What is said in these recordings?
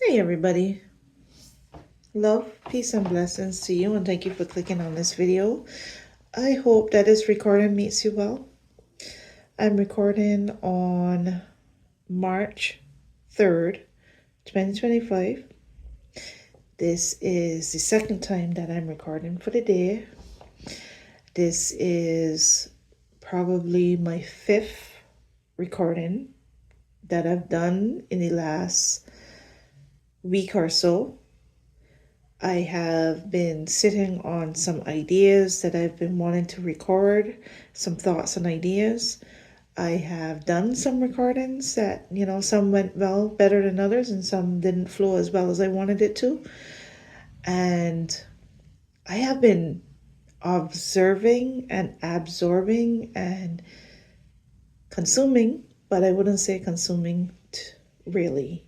Hey everybody, love, peace and blessings to you, and thank you for clicking on this video. I hope that this recording meets you well. I'm recording on March 3rd, 2025. This is the second time that I'm recording for the day. This is probably my fifth recording that I've done in the last week or so. I have been sitting on some ideas that I've been wanting to record, some thoughts and ideas. I have done some recordings that, some went well, better than others, and some didn't flow as well as I wanted it to. And I have been observing and absorbing and consuming, but I wouldn't say consuming really.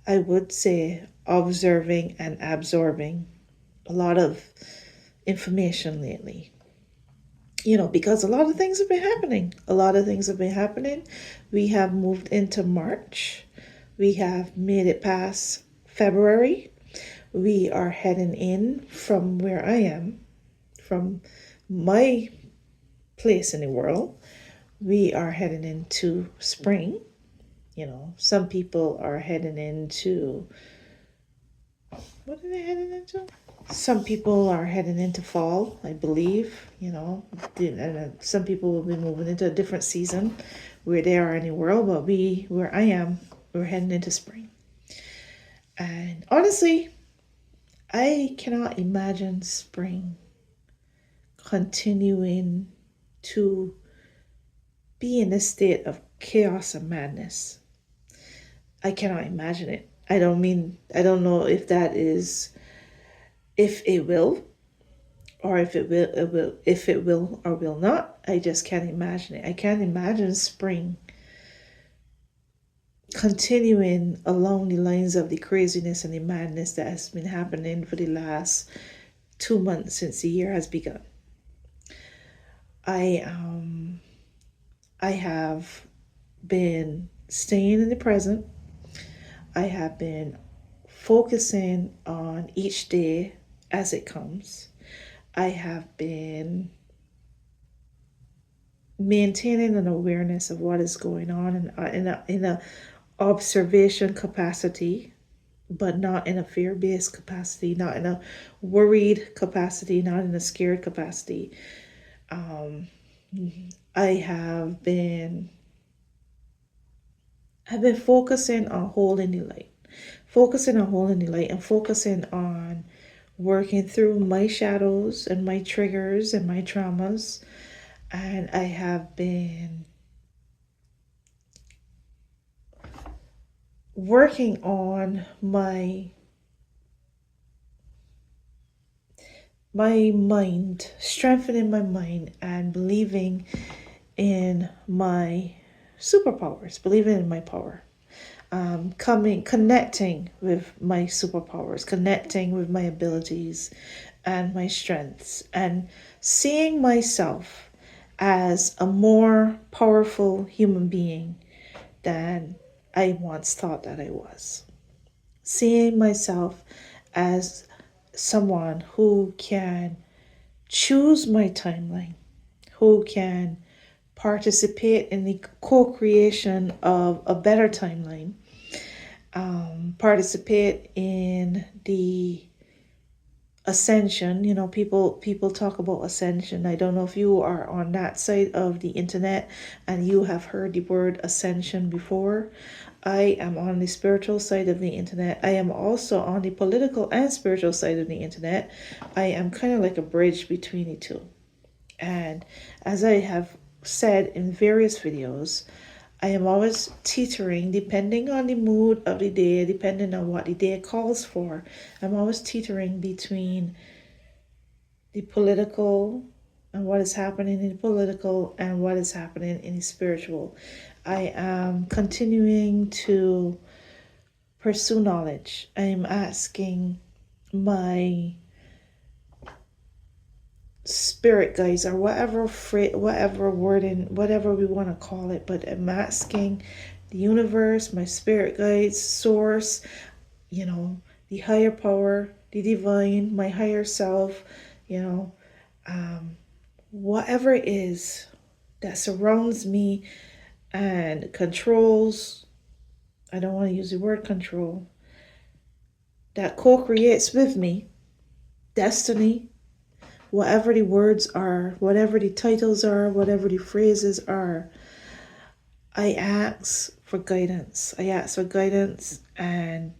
I would say observing and absorbing a lot of information lately. Because a lot of things have been happening. We have moved into March. We have made it past February. We are heading in from where I am, from my place in the world. We are heading into spring. Some people are heading into, what are they heading into? Some people are heading into fall, I believe, some people will be moving into a different season where they are in the world, but where I am, we're heading into spring. And honestly, I cannot imagine spring continuing to be in a state of chaos and madness. I cannot imagine it. I don't know if it will, or if it will or will not. I just can't imagine it. I can't imagine spring continuing along the lines of the craziness and the madness that has been happening for the last 2 months since the year has begun. I have been staying in the present. I have been focusing on each day as it comes. I have been maintaining an awareness of what is going on in a observation capacity, but not in a fear-based capacity, not in a worried capacity, not in a scared capacity. I've been focusing on holding the light, and focusing on working through my shadows and my triggers and my traumas. And I have been working on my mind, strengthening my mind, and believing in my superpowers, believing in my power. Connecting with my superpowers, connecting with my abilities and my strengths, and seeing myself as a more powerful human being than I once thought that I was. Seeing myself as someone who can choose my timeline, who can participate in the co-creation of a better timeline, participate in the ascension. People talk about ascension. I don't know if you are on that side of the internet and you have heard the word ascension before. I am on the spiritual side of the internet. I am also on the political and spiritual side of the internet. I am kind of like a bridge between the two. And as I have said in various videos, I am always teetering, depending on the mood of the day, depending on what the day calls for. I'm always teetering between the political and what is happening in the political and what is happening in the spiritual. I am continuing to pursue knowledge. I am asking my spirit guides, or whatever wording, whatever we want to call it, but I'm asking the universe, my spirit guides, source, you know, the higher power, the divine, my higher self, you know, whatever it is that surrounds me and controls, I don't want to use the word control, that co-creates with me, destiny, whatever the words are, whatever the titles are, whatever the phrases are, I ask for guidance. I ask for guidance, and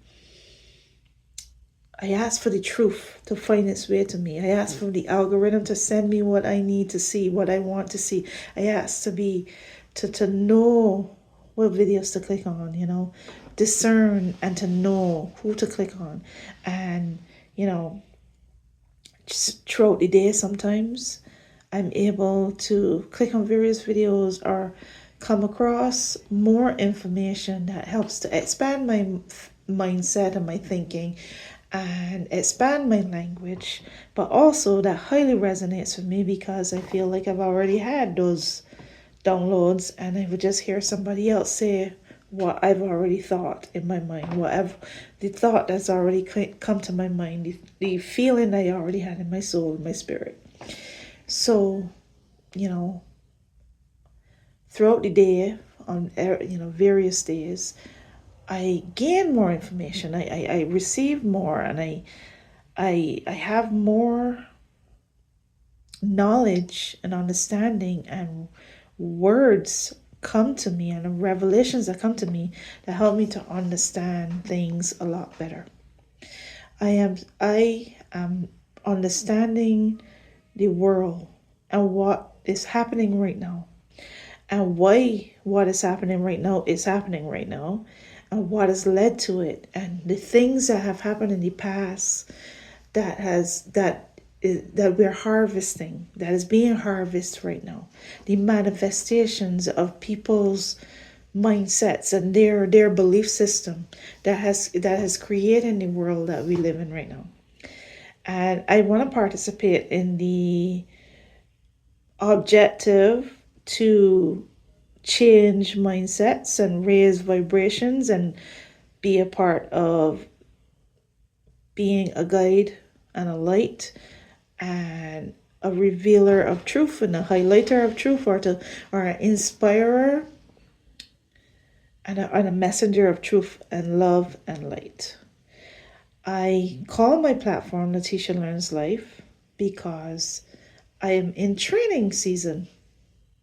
I ask for the truth to find its way to me. I ask for the algorithm to send me what I need to see, what I want to see. I ask to know what videos to click on, you know, discern and to know who to click on. And, you know, just throughout the day sometimes I'm able to click on various videos or come across more information that helps to expand my mindset and my thinking and expand my language, but also that highly resonates with me because I feel like I've already had those downloads and I would just hear somebody else say what I've already thought in my mind, whatever the thought that's already come to my mind, the feeling I already had in my soul, in my spirit. So, you know, throughout the day, on various days, I gain more information. I receive more, and I have more knowledge and understanding, and words come to me, and revelations that come to me that help me to understand things a lot better. I am understanding the world and what is happening right now, and why what is happening right now is happening right now, and what has led to it, and the things that have happened in the past that we're harvesting, that is being harvested right now, the manifestations of people's mindsets and their belief system that has created the world that we live in right now. And I want to participate in the objective to change mindsets and raise vibrations and be a part of being a guide and a light and a revealer of truth and a highlighter of truth, or an inspirer and a messenger of truth and love and light. I call my platform Letitia Learns Life because I am in training season,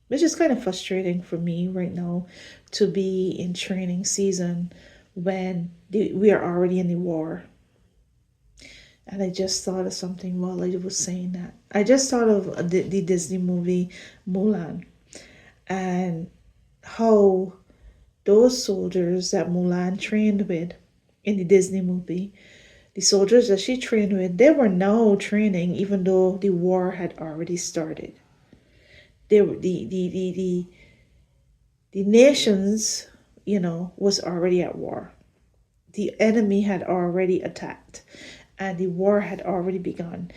which is kind of frustrating for me right now to be in training season when we are already in the war. And I just thought of something while I was saying that. I just thought of the Disney movie Mulan, and how those soldiers that Mulan trained with in the Disney movie, the soldiers that she trained with, they were now training even though the war had already started. They were the nations, was already at war. The enemy had already attacked, and the war had already begun.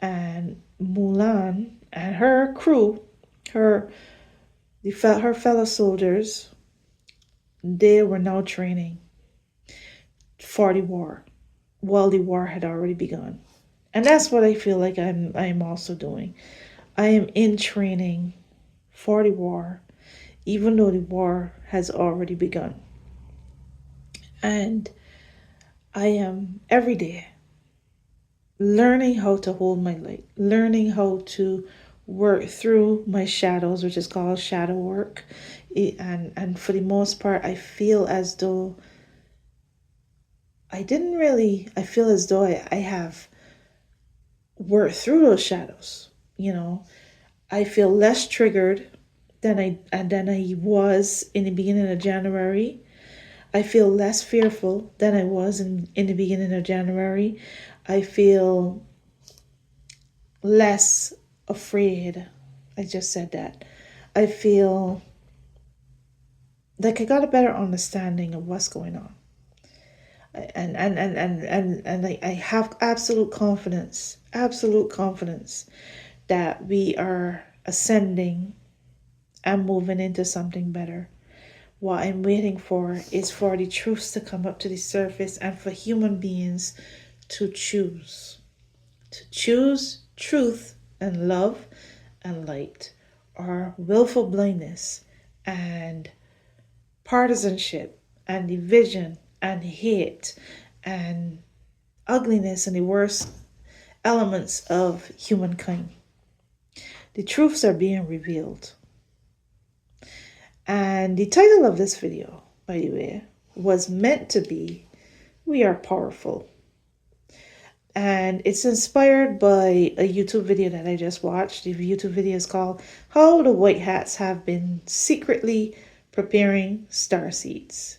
And Mulan and her crew, her fellow soldiers, they were now training for the war, while the war had already begun. And that's what I feel like I'm also doing. I am in training for the war, even though the war has already begun. And I am every day learning how to hold my light, learning how to work through my shadows, which is called shadow work. And for the most part, I feel as though I feel as though I have worked through those shadows. I feel less triggered than I was in the beginning of January. I feel less fearful than I was in the beginning of January. I feel less afraid. I just said that. I feel like I got a better understanding of what's going on. And I have absolute confidence that we are ascending and moving into something better. What I'm waiting for is for the truths to come up to the surface and for human beings to choose. To choose truth and love and light, or willful blindness and partisanship and division and hate and ugliness and the worst elements of humankind. The truths are being revealed. And the title of this video, by the way, was meant to be We Are Powerful. And it's inspired by a YouTube video that I just watched. The YouTube video is called How the White Hats Have Been Secretly Preparing Star Seeds.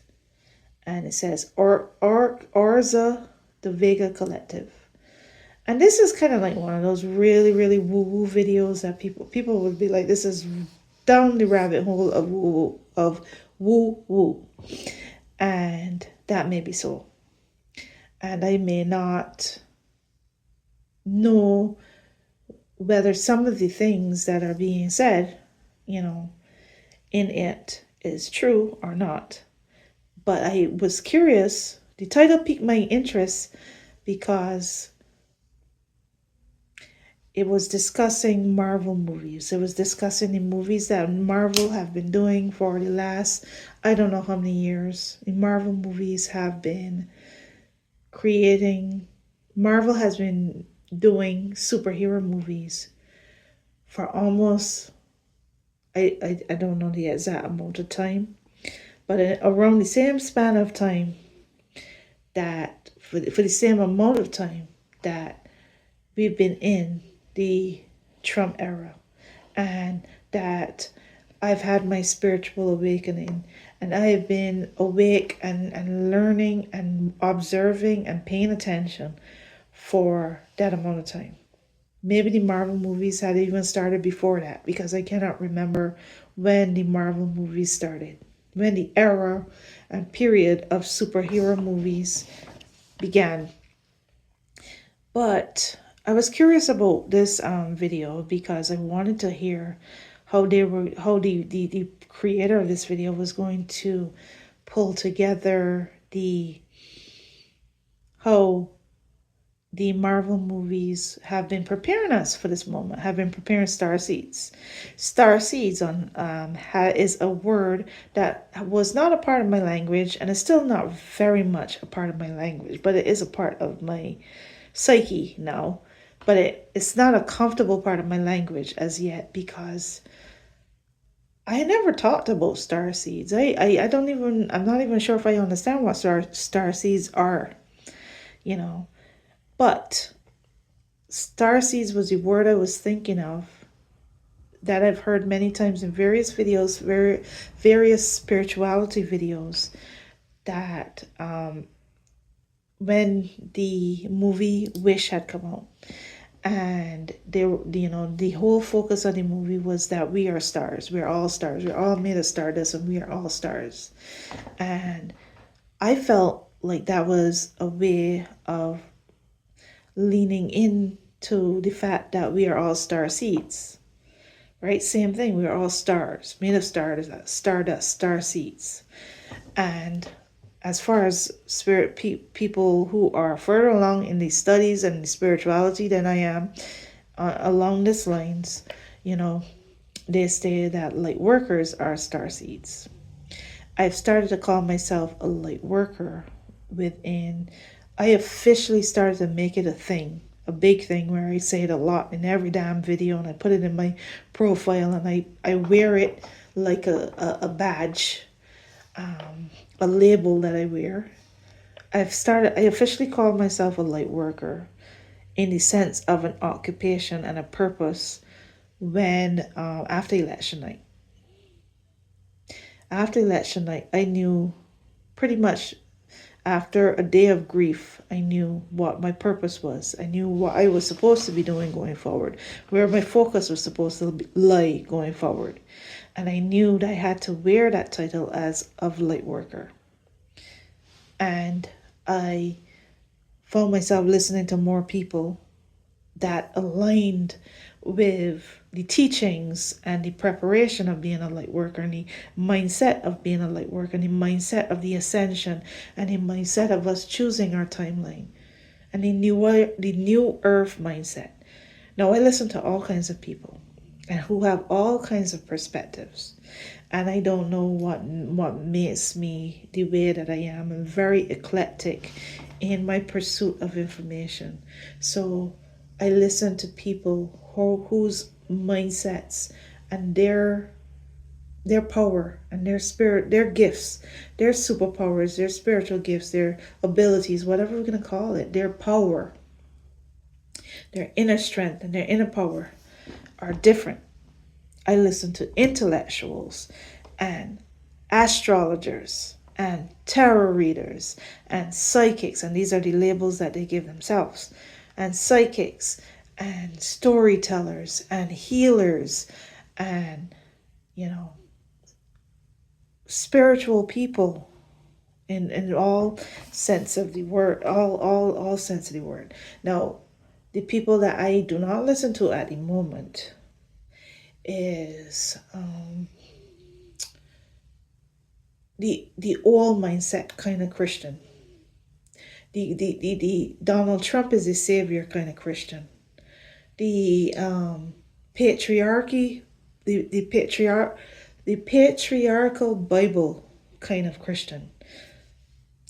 And it says Orza the Vega Collective. And this is kind of like one of those really, really woo-woo videos that people would be like, this is down the rabbit hole of woo-woo. And that may be so. And I may not know whether some of the things that are being said, in it is true or not. But I was curious. The title piqued my interest because it was discussing Marvel movies. It was discussing the movies that Marvel have been doing for the last, I don't know how many years. The Marvel movies have been Marvel has been doing superhero movies for almost, I don't know the exact amount of time, but around the same span of time that, for the same amount of time that we've been in the Trump era, and that I've had my spiritual awakening, and I have been awake and learning and observing and paying attention for that amount of time. Maybe the Marvel movies had even started before that, because I cannot remember when the Marvel movies started, when the era and period of superhero movies began. But I was curious about this video because I wanted to hear how the creator of this video was going to pull together how the Marvel movies have been preparing us for this moment, have been preparing star seeds. Star seeds is a word that was not a part of my language, and is still not very much a part of my language, but it is a part of my psyche now. But it's not a comfortable part of my language as yet, because I never talked about star seeds. I'm not even sure if I understand what star seeds are, But star seeds was the word I was thinking of, that I've heard many times in various videos, various spirituality videos, that when the movie Wish had come out, and the whole focus of the movie was that we are stars, we're all stars, we're all made of stardust, and we are all stars. And I felt like that was a way of leaning into the fact that we are all star seeds, right? Same thing, we are all stars, made of stardust, star seeds. And as far as spirit people who are further along in the studies and the spirituality than I am, along these lines, they say that light workers are star seeds. I've started to call myself a light worker I officially started to make it a thing, a big thing, where I say it a lot in every damn video, and I put it in my profile, and I wear it like a badge, a label that I wear. I officially call myself a light worker in the sense of an occupation and a purpose when after election night. After election night, I knew pretty much, after a day of grief, I knew what my purpose was. I knew what I was supposed to be doing going forward, where my focus was supposed to lie going forward. And I knew that I had to wear that title as of light worker. And I found myself listening to more people that aligned with the teachings and the preparation of being a light worker, and the mindset of being a light worker, and the mindset of the ascension, and the mindset of us choosing our timeline, and the new earth mindset. Now, I listen to all kinds of people and who have all kinds of perspectives, and I don't know what makes me the way that I am. I'm very eclectic in my pursuit of information. So I listen to people whose mindsets and their power and their spirit, their gifts, their superpowers, their spiritual gifts, their abilities, whatever we're going to call it, their power, their inner strength and their inner power are different. I listen to intellectuals and astrologers and tarot readers and psychics, and these are the labels that they give themselves, and psychics and storytellers and healers and, spiritual people in all sense of the word, all sense of the word. Now, the people that I do not listen to at the moment is the old mindset kind of Christian. The Donald Trump is the savior kind of Christian. The patriarchy, the patriarchal Bible kind of Christian.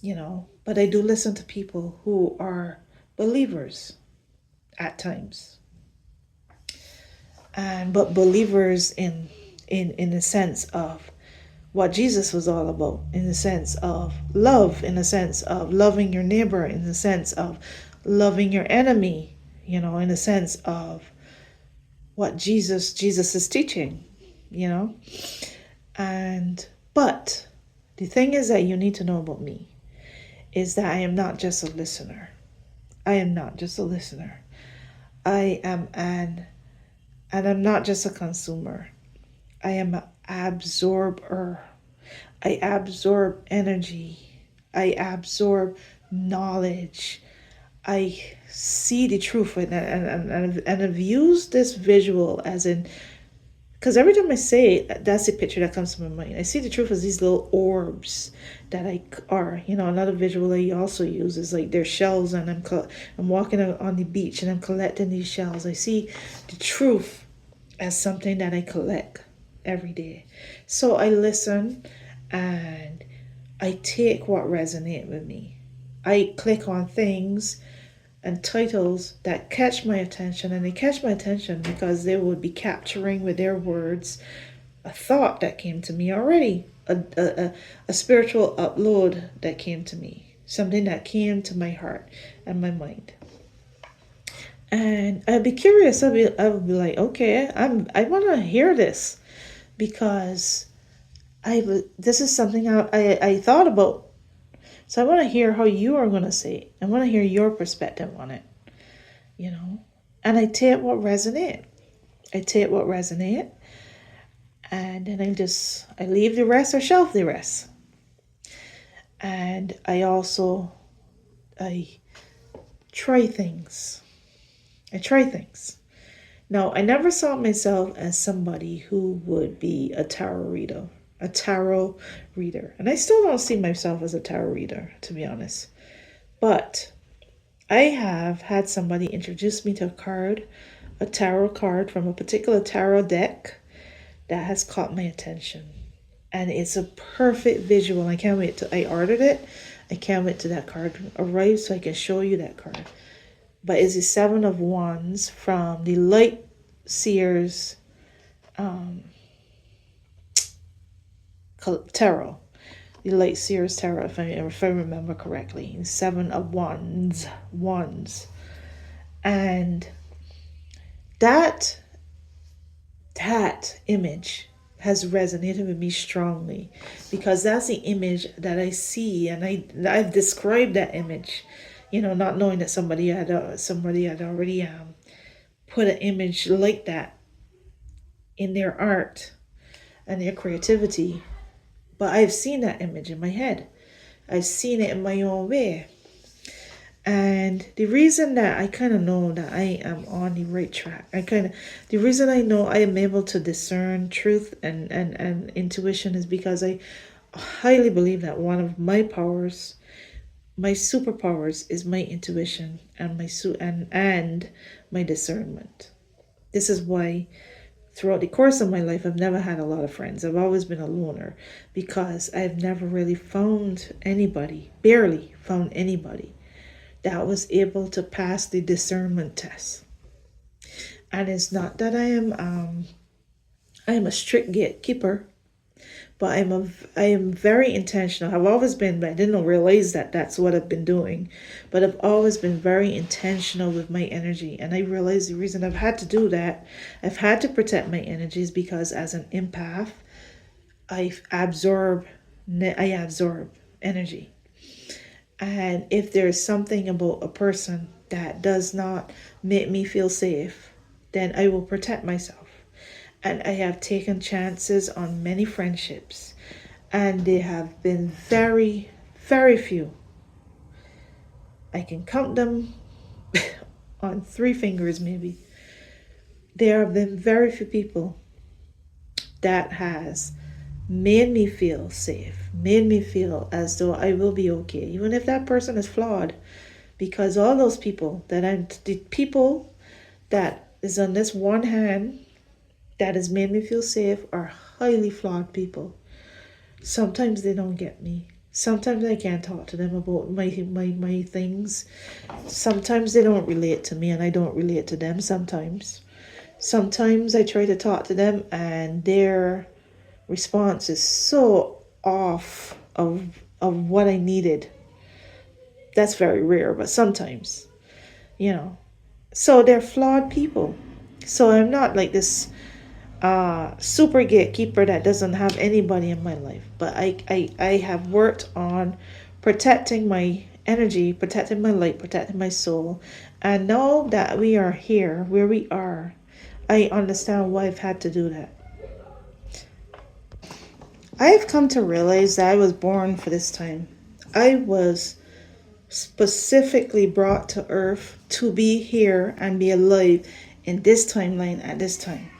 But I do listen to people who are believers at times. But believers in the sense of what Jesus was all about, in the sense of love, in the sense of loving your neighbor, in the sense of loving your enemy, in the sense of what Jesus is teaching, but the thing is that you need to know about me is that I am not just a listener. I am not just a listener. I am and I'm not just a consumer. I am an absorber. I absorb energy. I absorb knowledge. I see the truth, and I've used this visual as in, because every time I say it, that's the picture that comes to my mind. I see the truth as these little orbs that are. Another visual I also use is like they're shells, and I'm walking on the beach and I'm collecting these shells. I see the truth as something that I collect every day. So I listen and I take what resonates with me. I click on things and titles that catch my attention, and they catch my attention because they would be capturing with their words a thought that came to me already, a spiritual upload that came to me, something that came to my heart and my mind. And I'd be curious. I would be like, okay, I want to hear this, because this is something I thought about. So I want to hear how you are going to say it. I want to hear your perspective on it, And I take what resonate. And then I leave the rest or shelf the rest. And I try things. Now, I never saw myself as somebody who would be a tarot reader. And I still don't see myself as a tarot reader, to be honest. But I have had somebody introduce me to a tarot card from a particular tarot deck that has caught my attention. And it's a perfect visual. I can't wait I ordered it. I can't wait till that card arrives so I can show you that card. But it's the Seven of Wands from the Light Seers Tarot. The Light Seers Tarot, if I remember correctly. The Seven of Wands. And that image has resonated with me strongly, because that's the image that I see, and I've described that image, not knowing that somebody had already put an image like that in their art and their creativity. But I've seen that image in my head. I've seen it in my own way. And the reason that I kind of know that I am on the right track, the reason I know I am able to discern truth and intuition is because I highly believe that one of my powers, my superpowers, is my intuition and and my discernment. This is why throughout the course of my life, I've never had a lot of friends. I've always been a loner because I've never really found anybody, barely found anybody that was able to pass the discernment test. And it's not that I am a strict gatekeeper, but I am very intentional. I've always been, but I didn't realize that that's what I've been doing. But I've always been very intentional with my energy, and I realized the reason I've had to do that, I've had to protect my energies because as an empath, I absorb energy. And if there's something about a person that does not make me feel safe, then I will protect myself. And I have taken chances on many friendships, and they have been very, very few. I can count them on 3 fingers, maybe. There have been very few people that has made me feel safe, made me feel as though I will be okay, even if that person is flawed. Because all those people the people that is on this one hand that has made me feel safe are highly flawed people. Sometimes they don't get me. Sometimes I can't talk to them about my things. Sometimes they don't relate to me and I don't relate to them sometimes. Sometimes I try to talk to them and their response is so off of what I needed. That's very rare, but sometimes, you know. So they're flawed people. So I'm not like this super gatekeeper that doesn't have anybody in my life. But I have worked on protecting my energy, protecting my light, protecting my soul. And now that we are here where we are, I understand why I've had to do that. I have come to realize that I was born for this time. I was specifically brought to earth to be here and be alive in this timeline at this time.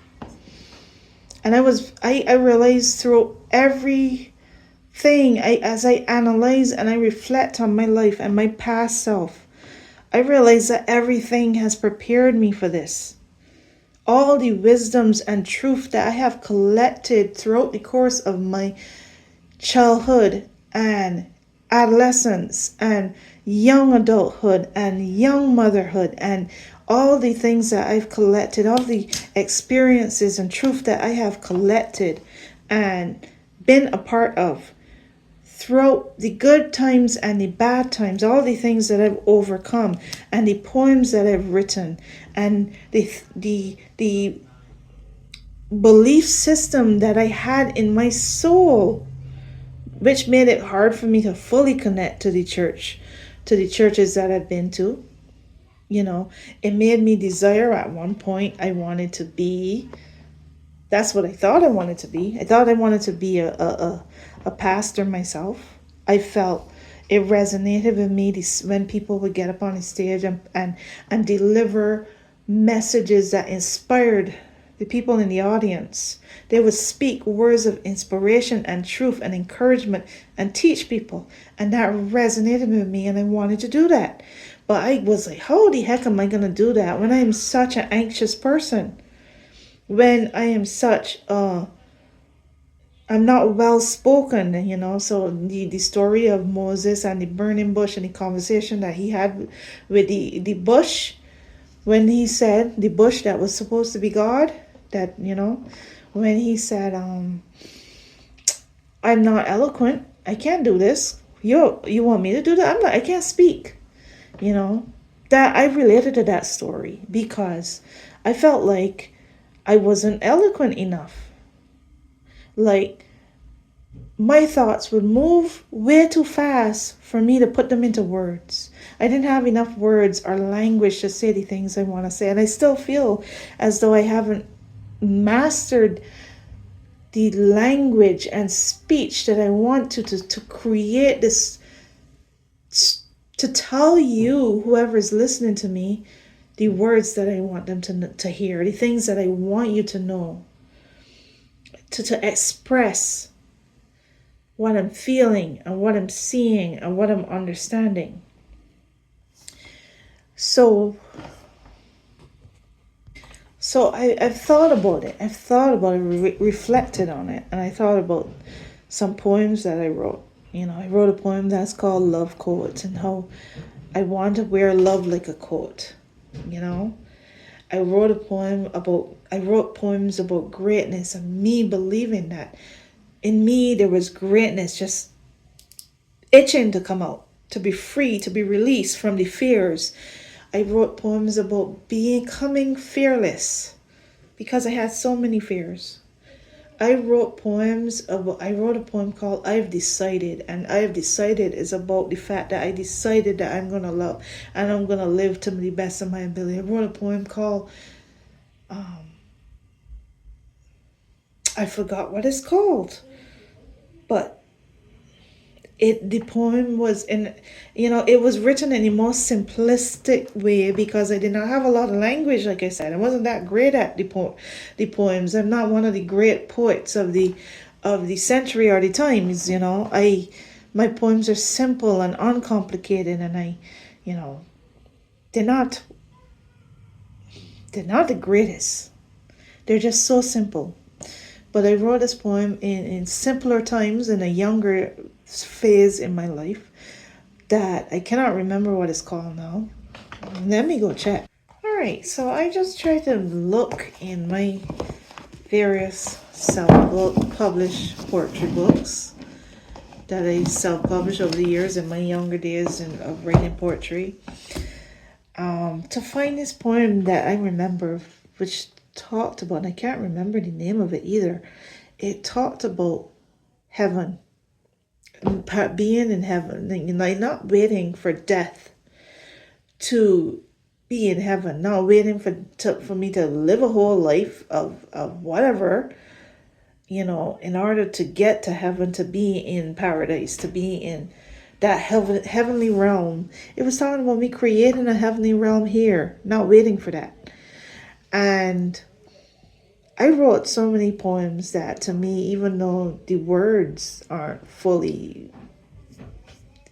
And I realized through everything, as I analyze and I reflect on my life and my past self, I realize that everything has prepared me for this. All the wisdoms and truth that I have collected throughout the course of my childhood and adolescence and young adulthood and young motherhood and all the things that I've collected, all the experiences and truth that I have collected and been a part of throughout the good times and the bad times, all the things that I've overcome and the poems that I've written and the belief system that I had in my soul, which made it hard for me to fully connect to the churches that I've been to. You know, it made me desire at one point, that's what I thought I wanted to be. I thought I wanted to be a pastor myself. I felt it resonated with me when people would get up on the stage and deliver messages that inspired the people in the audience. They would speak words of inspiration and truth and encouragement and teach people. And that resonated with me and I wanted to do that. But I was like, how the heck am I going to do that when I am such an anxious person? When I am I'm not well spoken, you know. So the story of Moses and the burning bush and the conversation that he had with the bush, when he said the bush that was supposed to be God, that, you know, when he said, I'm not eloquent, I can't do this. You want me to do that? I can't speak. You know, that I related to that story because I felt like I wasn't eloquent enough. Like my thoughts would move way too fast for me to put them into words. I didn't have enough words or language to say the things I want to say. And I still feel as though I haven't mastered the language and speech that I want to create this to tell you, whoever is listening to me, the words that I want them to hear, the things that I want you to know, to express what I'm feeling and what I'm seeing and what I'm understanding. So I've thought about it. Reflected on it, and I thought about some poems that I wrote. I wrote a poem that's called Love Coat, and how I want to wear love like a coat. I wrote poems about greatness and me believing that in me there was greatness just itching to come out, to be free, to be released from the fears. I wrote poems about becoming fearless because I had so many fears. I wrote a poem called I've Decided, and I've Decided is about the fact that I decided that I'm going to love and I'm going to live to the best of my ability. I wrote a poem called, I forgot what it's called, but the poem was it was written in the most simplistic way because I did not have a lot of language. Like I said, I wasn't that great at the poems. I'm not one of the great poets of the century or the times. My poems are simple and uncomplicated, and they're not the greatest. They're just so simple. But I wrote this poem in simpler times, in a younger phase in my life, that I cannot remember what it's called now. Let me go check. All right, so I just tried to look in my various self-published poetry books that I self-published over the years in my younger days of writing poetry, to find this poem that I remember, which talked about, and I can't remember the name of it either. It talked about heaven, being in heaven, not waiting for death to be in heaven, not waiting for me to live a whole life of whatever, in order to get to heaven, to be in paradise, to be in that heavenly realm. It was talking about me creating a heavenly realm here, not waiting for that. And I wrote so many poems that, to me, even though the words aren't fully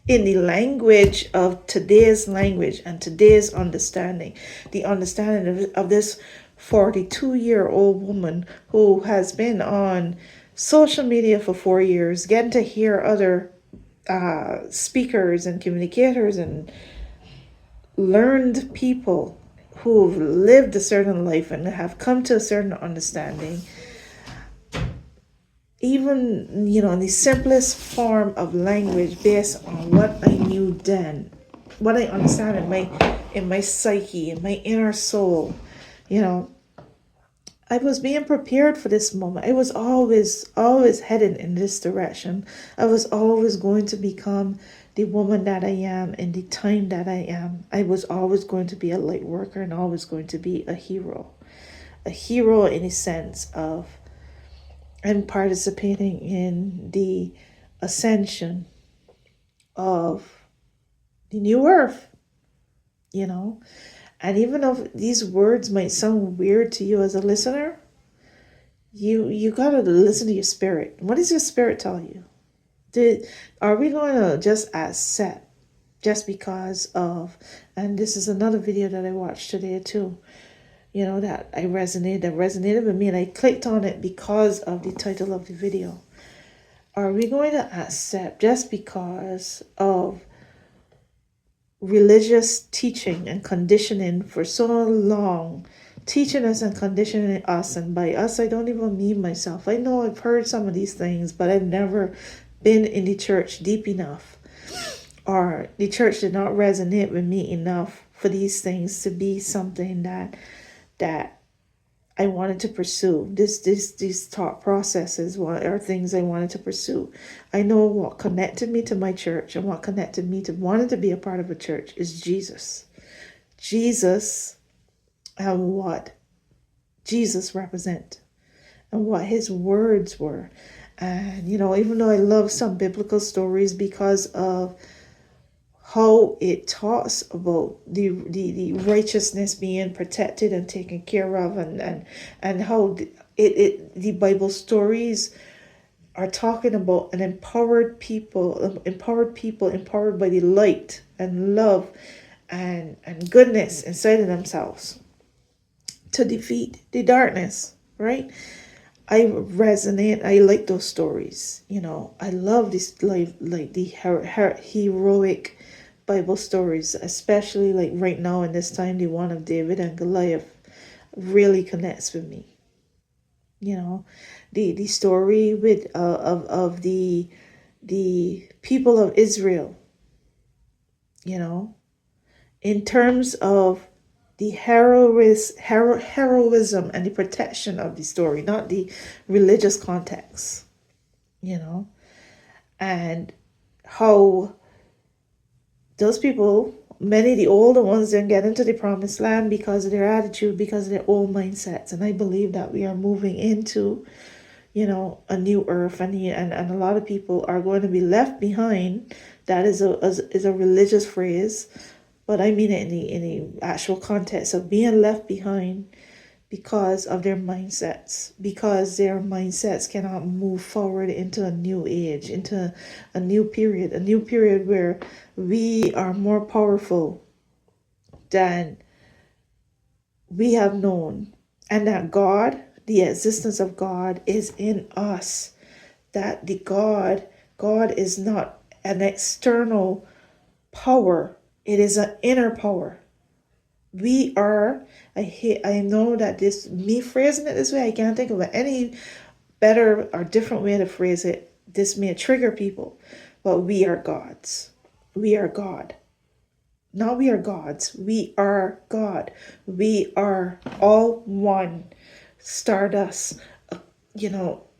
in the language of today's language and today's understanding, the understanding of this 42-year-old woman who has been on social media for 4 years, getting to hear other speakers and communicators and learned people who've lived a certain life and have come to a certain understanding, even in the simplest form of language, based on what I knew then, what I understand in my psyche, in my inner soul. I was being prepared for this moment. I was always headed in this direction. I was always going to become the woman that I am in the time that I am. I was always going to be a light worker and always going to be a hero. A hero in a sense of I'm participating in the ascension of the new earth, And even though these words might sound weird to you as a listener, you gotta listen to your spirit. What does your spirit tell you? Are we going to just accept just because of, and this is another video that I watched today too, that resonated with me, and I clicked on it because of the title of the video. Are we going to accept just because of religious teaching and conditioning for so long, teaching us and conditioning us? And by us, I don't even mean myself. I know I've heard some of these things, but I've never been in the church deep enough, or the church did not resonate with me enough for these things to be something that I wanted to pursue. These thought processes are things I wanted to pursue. I know what connected me to my church, and what connected me to wanting to be a part of a church is Jesus. Jesus, and what Jesus represent, and what his words were. And even though I love some biblical stories because of how how it talks about the righteousness being protected and taken care of, and how the Bible stories are talking about an empowered by the light and love and goodness inside of themselves to defeat the darkness, right? I resonate. I like those stories. I love this, like the heroic Bible stories, especially like right now in this time, the one of David and Goliath really connects with me. The story with of the people of Israel. In terms of the heroism and the protection of the story, not the religious context, and how those people, many of the older ones, didn't get into the promised land because of their attitude, because of their old mindsets. And I believe that we are moving into, a new earth, and a lot of people are going to be left behind. That is a religious phrase, but I mean it in the actual context of being left behind because of their mindsets, because their mindsets cannot move forward into a new age, into a new period where we are more powerful than we have known, and that God, the existence of God, is in us. That the God is not an external power, it is an inner power. We are, I know that me phrasing it this way, I can't think of any better or different way to phrase it. This may trigger people, but we are gods. We are God. Not we are gods. We are God. We are all one. Stardust,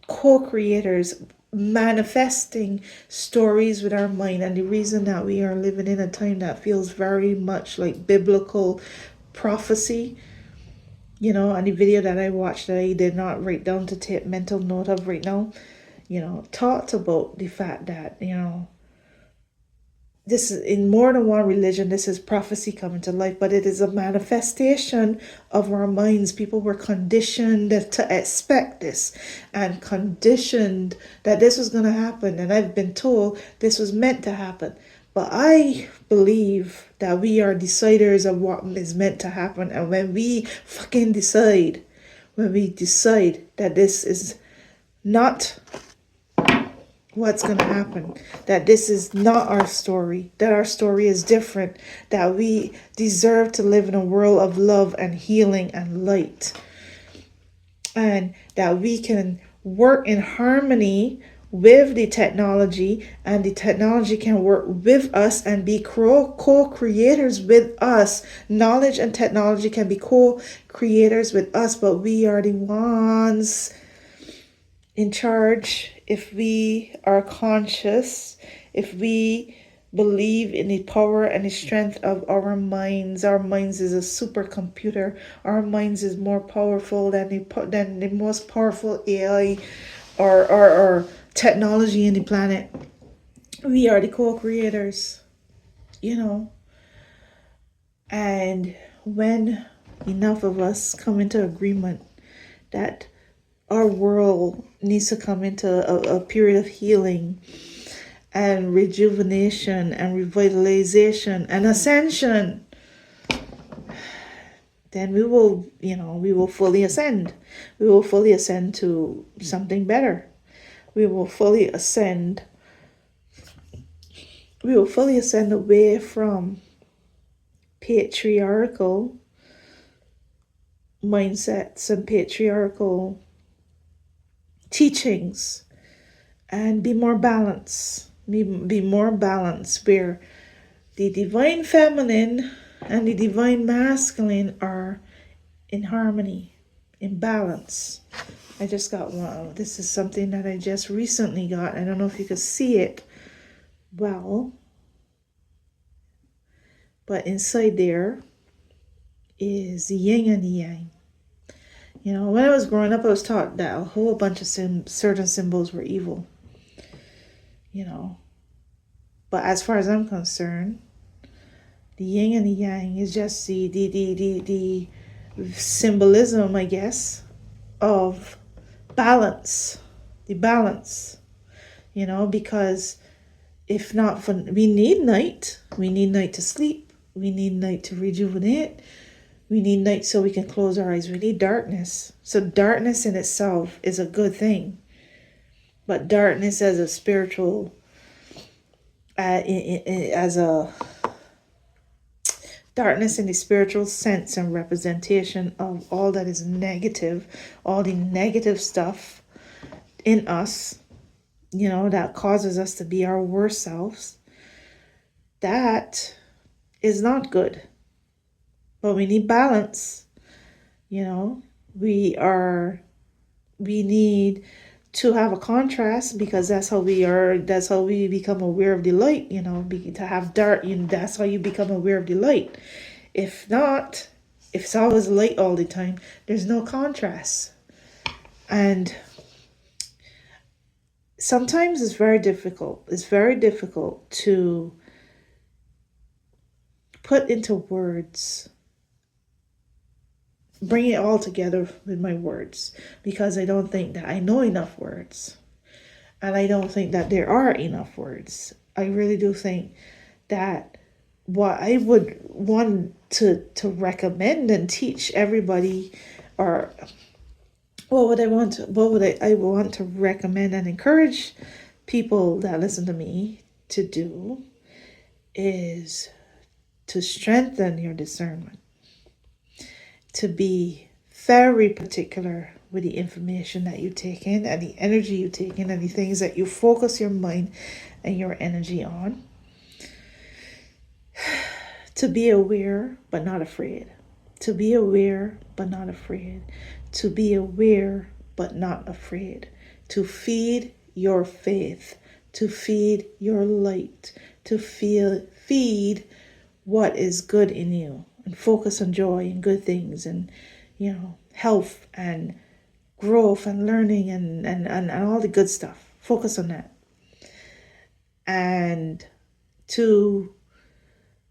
co-creators, manifesting stories with our mind. And the reason that we are living in a time that feels very much like biblical prophecy, and the video that I watched that I did not write down to take mental note of right now, talked about the fact that, this is in more than one religion, this is prophecy coming to life, but it is a manifestation of our minds. People were conditioned to expect this and conditioned that this was going to happen. And I've been told this was meant to happen. But I believe that we are deciders of what is meant to happen. And when we fucking decide, that this is not what's going to happen, that this is not our story, that our story is different, that we deserve to live in a world of love and healing and light, and that we can work in harmony with the technology, and the technology can work with us and be co-creators with us. Knowledge and technology can be co-creators with us, but we are the ones in charge. If we are conscious, if we believe in the power and the strength of our minds is a supercomputer. Our minds is more powerful than the most powerful AI or technology in the planet. We are the co-creators, and when enough of us come into agreement that our world needs to come into a period of healing and rejuvenation and revitalization and ascension, then we will fully ascend. We will fully ascend to something better. We will fully ascend away from patriarchal mindsets and patriarchal teachings, and be more balanced. Be more balanced, where the divine feminine and the divine masculine are in harmony, in balance. I just got one. This is something that I just recently got. I don't know if you could see it well, but inside there is the yin and the yang. When I was growing up, I was taught that a whole bunch of certain symbols were evil. But as far as I'm concerned, The yin and the yang is just the symbolism, I guess, of balance. The balance, because if not for, we need night. We need night to sleep. We need night to rejuvenate. We need night so we can close our eyes. We need darkness. So darkness in itself is a good thing. But darkness as a spiritual, as a darkness in the spiritual sense and representation of all that is negative, all the negative stuff in us, that causes us to be our worst selves, that is not good. But we need balance. We need to have a contrast, because that's how we become aware of the light. To have dark, that's how you become aware of the light. If not, if it's always light all the time, there's no contrast. And sometimes it's very difficult to put into words, bring it all together with my words, because I don't think that I know enough words, and I don't think that there are enough words. I really do think that what I would want to recommend and teach everybody, or what would I want to recommend and encourage people that listen to me to do, is to strengthen your discernment, to be very particular with the information that you take in and the energy you take in and the things that you focus your mind and your energy on. To be aware but not afraid. To be aware but not afraid. To be aware but not afraid. To feed your faith. To feed your light. To feed what is good in you. And focus on joy and good things, and health and growth and learning and all the good stuff. Focus on that. And to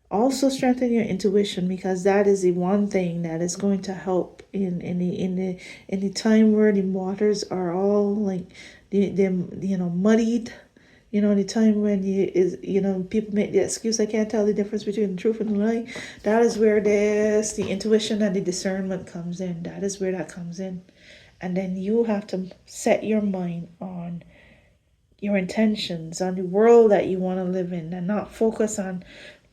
also strengthen your intuition, because that is the one thing that is going to help in the time where the waters are all like they're muddied. The time when people make the excuse, I can't tell the difference between the truth and the lie. That is where the intuition and the discernment comes in. That is where that comes in. And then you have to set your mind on your intentions, on the world that you want to live in, and don't focus on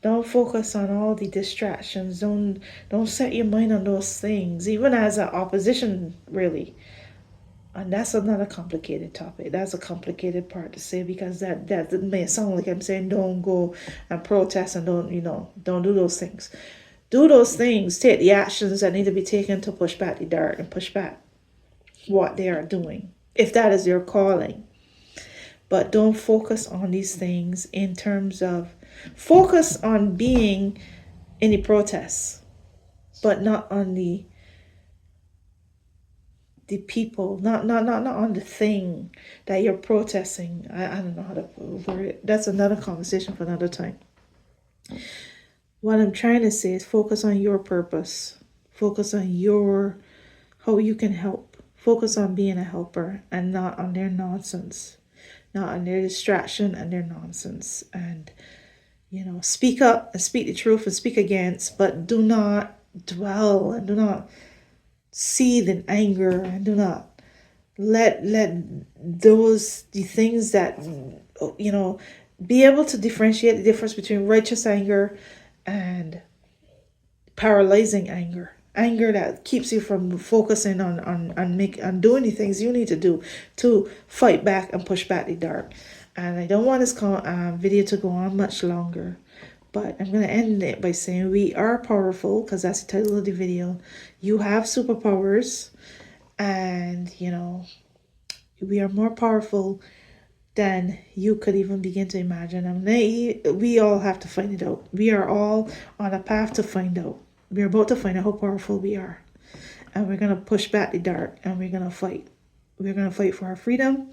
all the distractions. Don't set your mind on those things, even as an opposition, really. And that's another complicated topic. That's a complicated part to say, because that may sound like I'm saying don't go and protest and don't do those things. Do those things. Take the actions that need to be taken to push back the dark and push back what they are doing, if that is your calling. But don't focus on these things in terms of focus on being in the protests, but not on the people, not on the thing that you're protesting. I don't know how to word it. That's another conversation for another time. What I'm trying to say is focus on your purpose. Focus on how you can help. Focus on being a helper and not on their nonsense, not on their distraction and their nonsense. And speak up and speak the truth and speak against, but do not dwell and do not seethe in anger, and do not let the things that be able to differentiate the difference between righteous anger and paralyzing anger that keeps you from focusing on doing the things you need to do to fight back and push back the dark. And I don't want this video to go on much longer, but I'm going to end it by saying we are powerful, because that's the title of the video. You have superpowers, and we are more powerful than you could even begin to imagine. And we all have to find it out. We are all on a path to find out. We're about to find out how powerful we are. And we're going to push back the dark, and we're going to fight. We're going to fight for our freedom,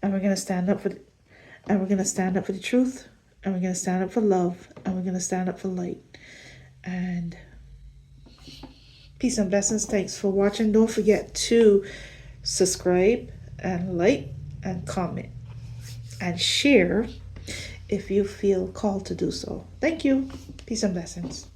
and we're going to stand up for the truth, and we're going to stand up for love, and we're going to stand up for light. And peace and blessings. Thanks for watching. Don't forget to subscribe and like and comment and share if you feel called to do so. Thank you. Peace and blessings.